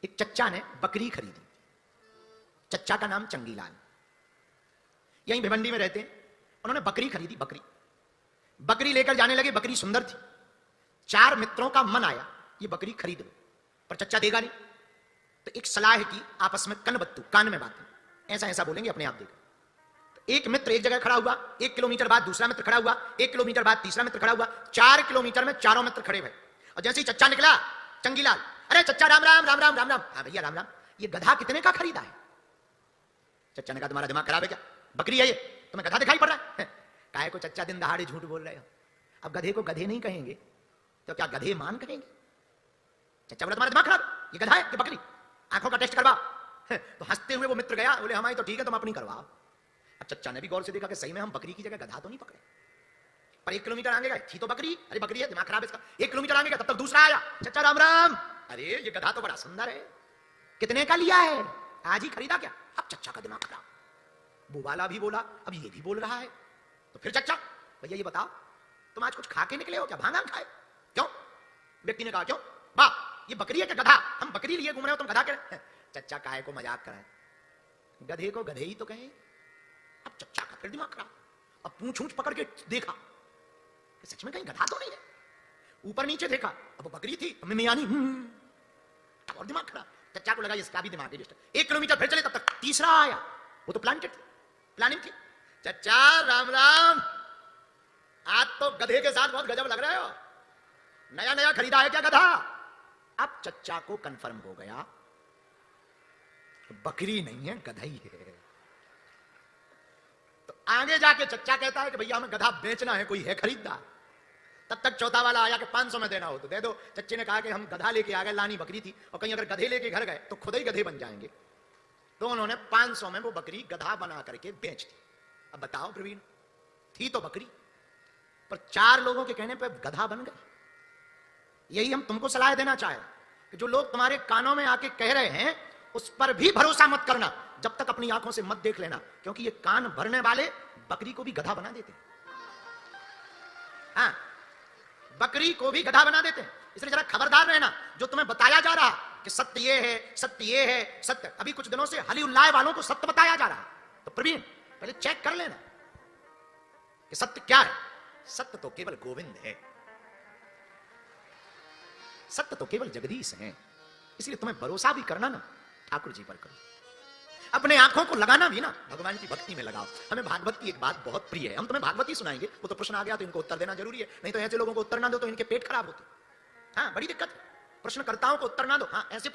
एक चच्चा ने बकरी खरीदी। चच्चा का नाम चंगीलाल, यहीं भिवंडी में रहते हैं। उन्होंने बकरी खरीदी। बकरी लेकर जाने लगे। बकरी सुंदर थी। 4 मित्रों का मन आया ये बकरी खरीद लो, पर चच्चा देगा नहीं। तो एक सलाह की आपस में, कनबत्तू, कान में बातें, ऐसा ऐसा बोलेंगे, अपने आप देगा। तो एक मित्र एक जगह खड़ा हुआ, 1 किलोमीटर बाद दूसरा मित्र खड़ा हुआ, 1 किलोमीटर बाद तीसरा मित्र खड़ा हुआ, 4 किलोमीटर में चारों मित्र खड़े हुए। और जैसे ही चच्चा निकला, चंगीलाल, अरे चच्चा राम राम राम राम राम राम। हाँ भैया राम राम। ये गधा कितने का खरीदा है? चच्चा ने कहा तुम्हारा दिमाग खराब है क्या? बकरी है ये, तुम्हें गधा दिखाई पड़ रहा है? काहे को चच्चा दिन दहाड़े झूठ बोल रहे हो? अब गधे को गधे नहीं कहेंगे तो क्या गधे मान कहेंगे? चच्चा बोला तुम्हारा दिमाग खराब, ये गधा है कि बकरी? आंखों का टेस्ट करवाओ। तो हंसते हुए वो मित्र गया, बोले हमारी तो ठीक है, तुम अपनी करवाओ। अब चच्चा ने भी गौर से देखा कि सही में हम बकरी की जगह गधा तो नहीं पकड़े। पर 1 किलोमीटर आगे गए, थी तो बकरी, अरे बकरी है, दिमाग खराब है इसका। 1 किलोमीटर आगे गया, तब तक दूसरा आया, चच्चा राम राम, अरे ये गधा तो बड़ा सुंदर है, कितने का लिया है? आज ही खरीदा क्या? अब चच्चा का दिमाग खराब। वो वाला भी बोला, अब ये भी बोल रहा है। तो फिर चच्चा, भैया ये बताओ तुम आज कुछ खा के निकले हो क्या? भांग खाए? क्यों? व्यक्ति ने कहा क्यों बाप, ये बकरी है क्या गधा? हम बकरी लिए घूम रहे हो, तुम गधा के? चच्चा काहे को मजाक कराए, गधे को गधे ही तो कहे। अब चच्चा का फिर दिमाग खराब। अब पूंछ ऊंच पकड़ के देखा, सच में कहीं गधा तो नहीं है। ऊपर नीचे देखा, अब वो बकरी थी, मियानी। और दिमाग खराब। चच्चा को लगा इसका भी दिमाग है। 1 किलोमीटर फिर चले, तब तक तीसरा आया। वो तो प्लानिंग थी। चच्चा राम राम, आज तो गधे के साथ बहुत गजब लग रहे हो, नया नया खरीदा है क्या गधा? अब चच्चा को कंफर्म हो गया बकरी नहीं है, गधा ही है। तो आगे जाके चच्चा कहता है कि भैया हमें गधा बेचना है, कोई है खरीददार? तब तक चौथा वाला आया कि 500 में देना हो तो दे दो। चच्चे ने कहा कि हम गधा लेके आ गए, लानी बकरी थी, और कहीं अगर गधे लेके घर गए तो खुद ही गधे बन जाएंगे। तो उन्होंने 500 में वो बकरी गधा बना करके बेच दी। अब बताओ प्रवीण, थी तो बकरी, पर 4 लोगों के कहने पर गधा बन गई। यही हम तुमको सलाह देना चाहे कि जो लोग तुम्हारे कानों में आके कह रहे हैं उस पर भी भरोसा मत करना, जब तक अपनी आंखों से मत देख लेना, क्योंकि ये कान भरने वाले बकरी को भी गधा बना देते हैं। हाँ, बकरी को भी गधा बना देते हैं। इसलिए जरा खबरदार रहना। जो तुम्हें बताया जा रहा कि सत्य ये है, सत्य ये है, सत्य, अभी कुछ दिनों से हलीउल्लाह वालों को सत्य बताया जा रहा है, तो प्रवीण पहले चेक कर लेना कि सत्य क्या है। सत्य तो केवल गोविंद है, सत्य तो केवल जगदीश है। इसलिए तुम्हें भरोसा भी करना ना ठाकुर जी पर करो, अपने आंखों को लगाना भी ना भगवान की भक्ति में लगाओ। हमें भागवत की एक बात बहुत प्रिय है, हम तुम्हें भागवत ही सुनाएंगे। वो तो प्रश्न आ गया तो इनको उत्तर देना जरूरी है, नहीं तो ऐसे लोगों को उत्तर ना दो तो इनके पेट खराब होते। हाँ, बड़ी दिक्कत है, प्रश्नकर्ताओं को उत्तर ना दो। हाँ, ऐसे